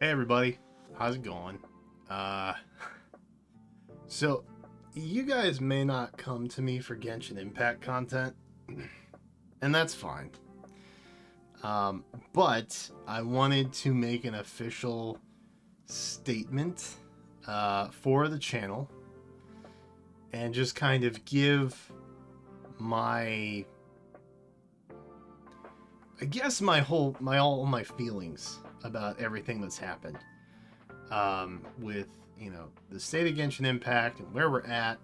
Hey everybody, how's it going? Uh, so you guys may not come to me for Genshin Impact content, and that's fine. Um, but I wanted to make an official statement for the channel and just kind of give my, I guess all my feelings about everything that's happened. With the state of Genshin Impact and where we're at,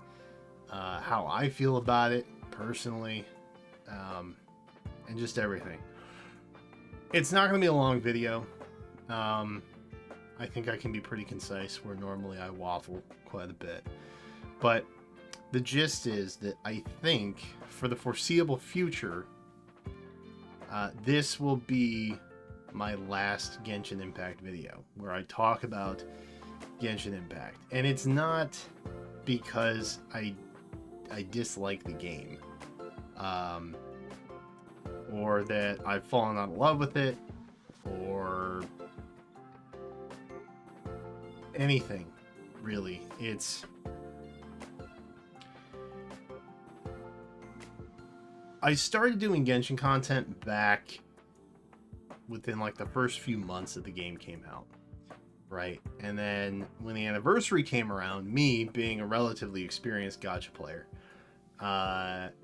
how I feel about it personally, and just everything. It's not going to be a long video. I think I can be pretty concise where normally I waffle quite a bit. But the gist is that I think for the foreseeable future, this will be my last Genshin Impact video where I talk about Genshin Impact. And it's not because I dislike the game, or that I've fallen out of love with it, or anything really. I started doing Genshin content back within like the first few months that the game came out, right? And then when the anniversary came around, me being a relatively experienced gacha player,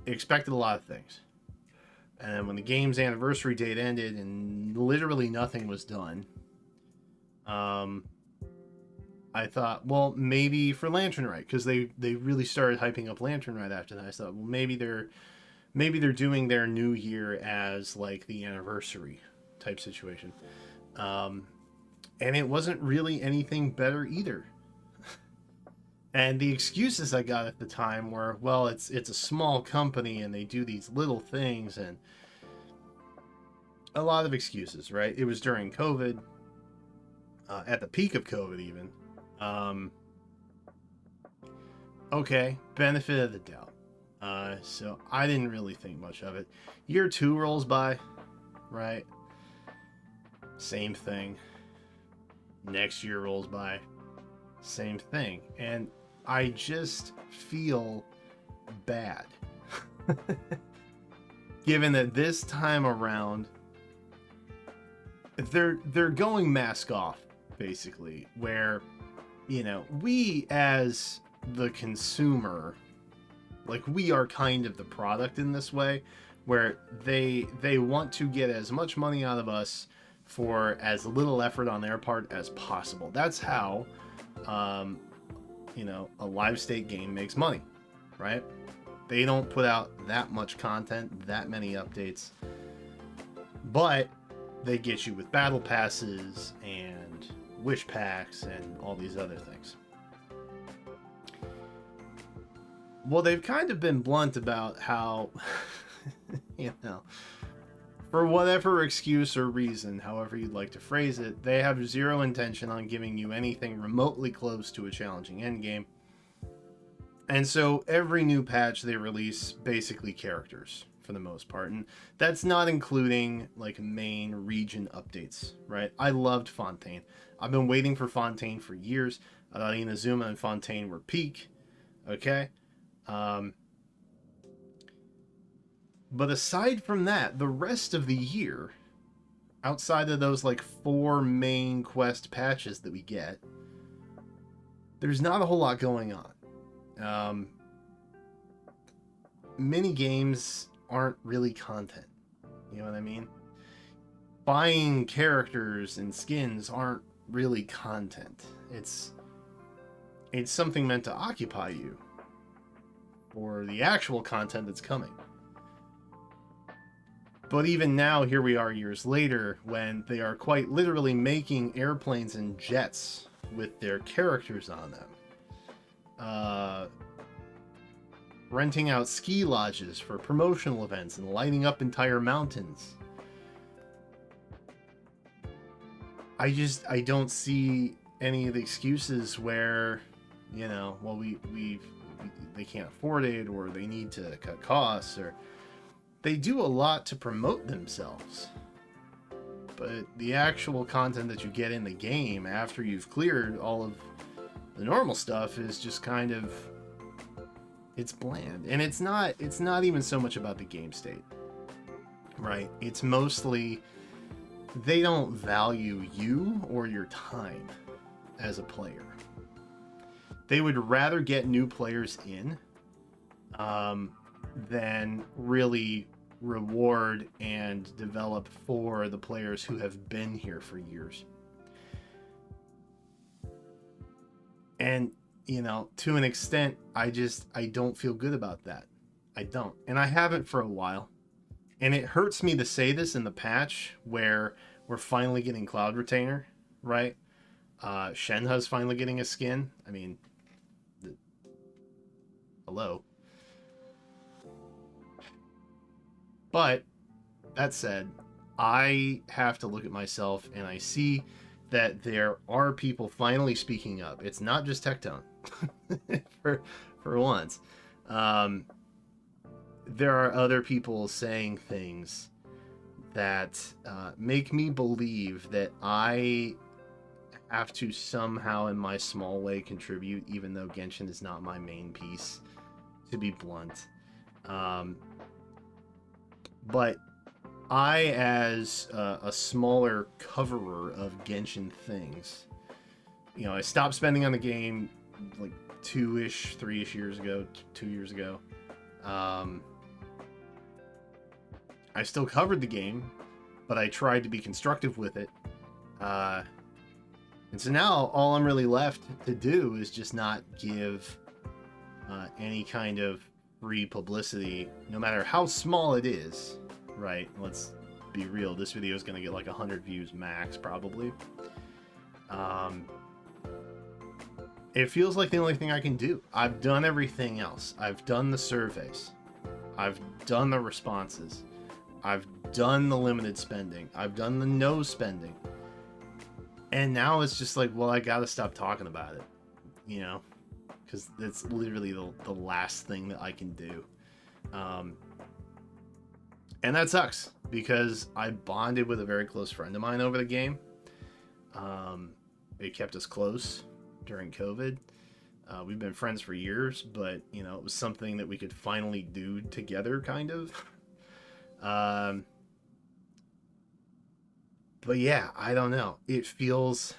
expected a lot of things. And then when the game's anniversary date ended and literally nothing was done, I thought, well, maybe for Lantern Rite, because they really started hyping up Lantern Rite after that. I thought, well, maybe they're doing their new year as like the anniversary type situation. And it wasn't really anything better either. And the excuses I got at the time were, well, it's a small company and they do these little things, and a lot of excuses, right? It was during COVID, at the peak of COVID even. Okay, benefit of the doubt. So I didn't really think much of it. Year 2 rolls by, right? Same thing. Next year rolls by, same thing. And I just feel bad. Given that this time around, they're going mask off, basically, where, we as the consumer, like, we are kind of the product in this way, where they want to get as much money out of us for as little effort on their part as possible. That's how, a live state game makes money, right? They don't put out that much content, that many updates, but they get you with battle passes and wish packs and all these other things. Well, they've kind of been blunt about how, for whatever excuse or reason, however you'd like to phrase it, they have zero intention on giving you anything remotely close to a challenging endgame. And so every new patch they release basically characters for the most part. And that's not including like main region updates, right? I loved Fontaine. I've been waiting for Fontaine for years. I thought Inazuma and Fontaine were peak. Okay. But aside from that, the rest of the year, outside of those like 4 main quest patches that we get, there's not a whole lot going on. Mini games aren't really content. You know what I mean? Buying characters and skins aren't really content. It's something meant to occupy you for the actual content that's coming. But even now, here we are years later, when they are quite literally making airplanes and jets with their characters on them. Renting out ski lodges for promotional events and lighting up entire mountains. I don't see any of the excuses where, well, they can't afford it, or they need to cut costs, or they do a lot to promote themselves. but the actual content that you get in the game after you've cleared all of the normal stuff is just kind of, it's bland. And it's not even so much about the game state, right? It's mostly they don't value you or your time as a player. They would rather get new players in than really reward and develop for the players who have been here for years. And, you know, to an extent, I don't feel good about that. I don't. And I haven't for a while. And it hurts me to say this in the patch where we're finally getting Cloud Retainer, right? Shenhe's finally getting a skin. I mean, hello. But that said, I have to look at myself and I see that there are people finally speaking up. It's not just Tectone, for once. There are other people saying things that make me believe that I have to somehow, in my small way, contribute, even though Genshin is not my main piece, to be blunt. But I, as a smaller coverer of Genshin things, you know, I stopped spending on the game like 2 years ago. I still covered the game, but I tried to be constructive with it. And so now all I'm really left to do is just not give any kind of free publicity, no matter how small it is, right? Let's be real. This video is going to get like 100 views max, probably. It feels like the only thing I can do. I've done everything else. I've done the surveys. I've done the responses. I've done the limited spending. I've done the no spending. And now it's just like, well, I gotta stop talking about it, you know, because that's literally the last thing that I can do. And that sucks because I bonded with a very close friend of mine over the game. It kept us close during COVID. We've been friends for years, but, you know, it was something that we could finally do together, kind of. But yeah, I don't know. It feels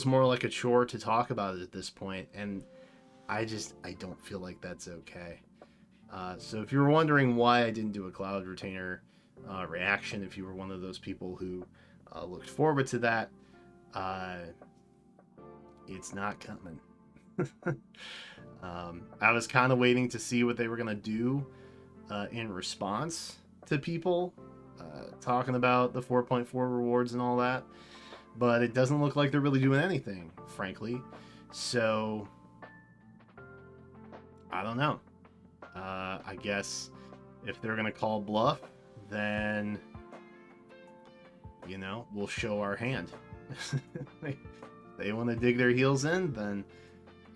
more like a chore to talk about it at this point, and I don't feel like that's okay. So if you were wondering why I didn't do a Cloud Retainer reaction, if you were one of those people who looked forward to that, it's not coming. I was kind of waiting to see what they were gonna do in response to people talking about the 4.4 rewards and all that, but it doesn't look like they're really doing anything, frankly. So I don't know. I guess if they're gonna call bluff, then, you know, we'll show our hand. They want to dig their heels in, then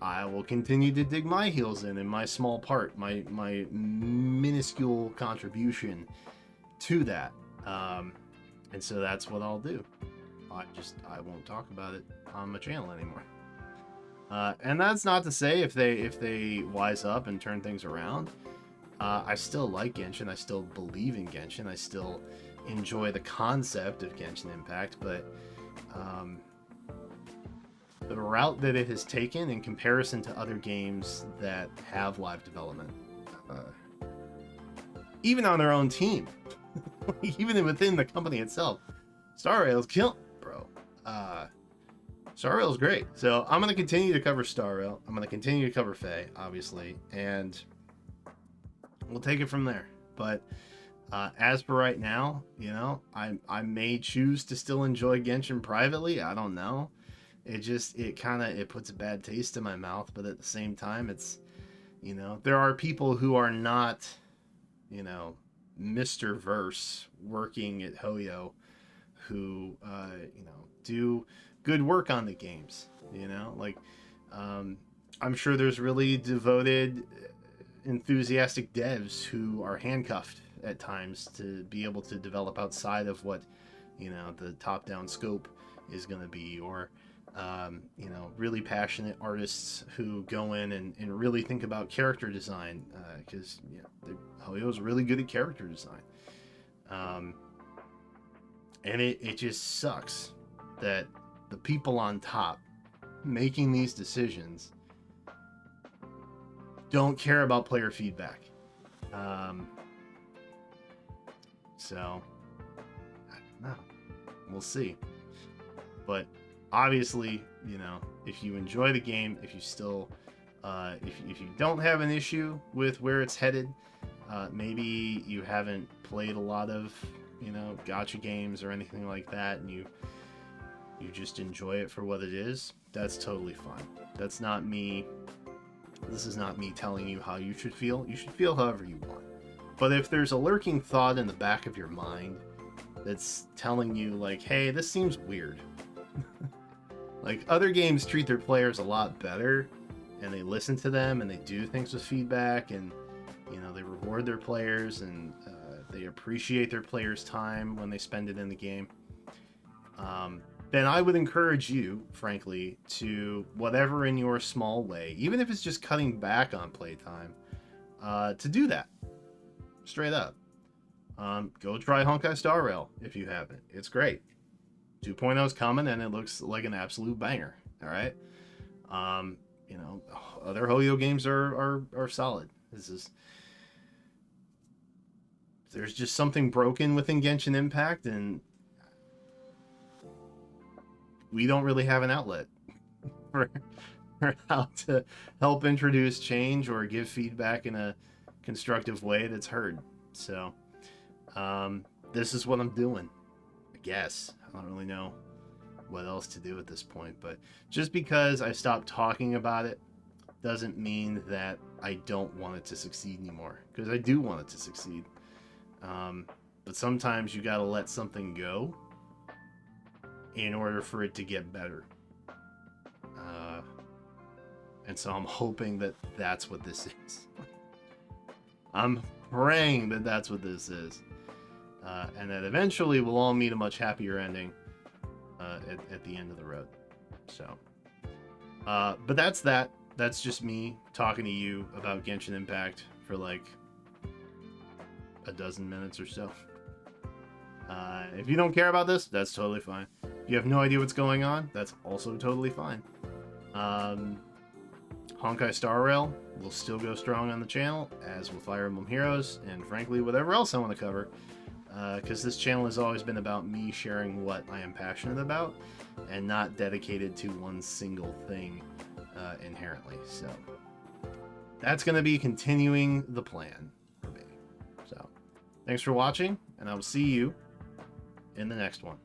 I will continue to dig my heels in my small part, my minuscule contribution to that. And so that's what I'll do. I won't talk about it on my channel anymore. And that's not to say if they wise up and turn things around. I still like Genshin. I still believe in Genshin. I still enjoy the concept of Genshin Impact, but the route that it has taken in comparison to other games that have live development, even on their own team, even within the company itself, Star Rail's kill, bro. Star Rail's great. So I'm gonna continue to cover Star Rail. I'm gonna continue to cover Faye, obviously, and we'll take it from there. But as for right now, you know, I may choose to still enjoy Genshin privately. I don't know. It puts a bad taste in my mouth, but at the same time, it's, you know, there are people who are not, you know, Mr. Verse working at Hoyo who, you know, do good work on the games, you know, like, I'm sure there's really devoted, enthusiastic devs who are handcuffed at times to be able to develop outside of what, the top-down scope is going to be, or really passionate artists who go in and really think about character design, because Hoyo's really good at character design. And it just sucks that the people on top making these decisions don't care about player feedback. So, I don't know. We'll see. But obviously, if you enjoy the game, if you still, if you don't have an issue with where it's headed, maybe you haven't played a lot of, gacha games or anything like that, and you just enjoy it for what it is, that's totally fine. That's not me. This is not me telling you how you should feel. You should feel however you want. But if there's a lurking thought in the back of your mind that's telling you, like, hey, this seems weird. Like, other games treat their players a lot better, and they listen to them, and they do things with feedback, and, they reward their players, and they appreciate their players' time when they spend it in the game. Then I would encourage you, frankly, to whatever in your small way, even if it's just cutting back on playtime, to do that. Straight up. Go try Honkai Star Rail if you haven't. It's great. 2.0 is coming, and it looks like an absolute banger. All right. Other Hoyo games are solid. There's just something broken within Genshin Impact, and we don't really have an outlet for how to help introduce change or give feedback in a constructive way that's heard. So, this is what I'm doing, I guess. I don't really know what else to do at this point, but just because I stopped talking about it doesn't mean that I don't want it to succeed anymore, because I do want it to succeed. But sometimes you gotta let something go in order for it to get better. And so I'm hoping that that's what this is. I'm praying that that's what this is. And that eventually we'll all meet a much happier ending at the end of the road. So, but that's that. That's just me talking to you about Genshin Impact for like a dozen minutes or so. If you don't care about this, that's totally fine. If you have no idea what's going on, that's also totally fine. Honkai Star Rail will still go strong on the channel, as will Fire Emblem Heroes, and frankly, whatever else I want to cover. Because this channel has always been about me sharing what I am passionate about, and not dedicated to one single thing inherently. So, that's going to be continuing the plan for me. So, thanks for watching, and I will see you in the next one.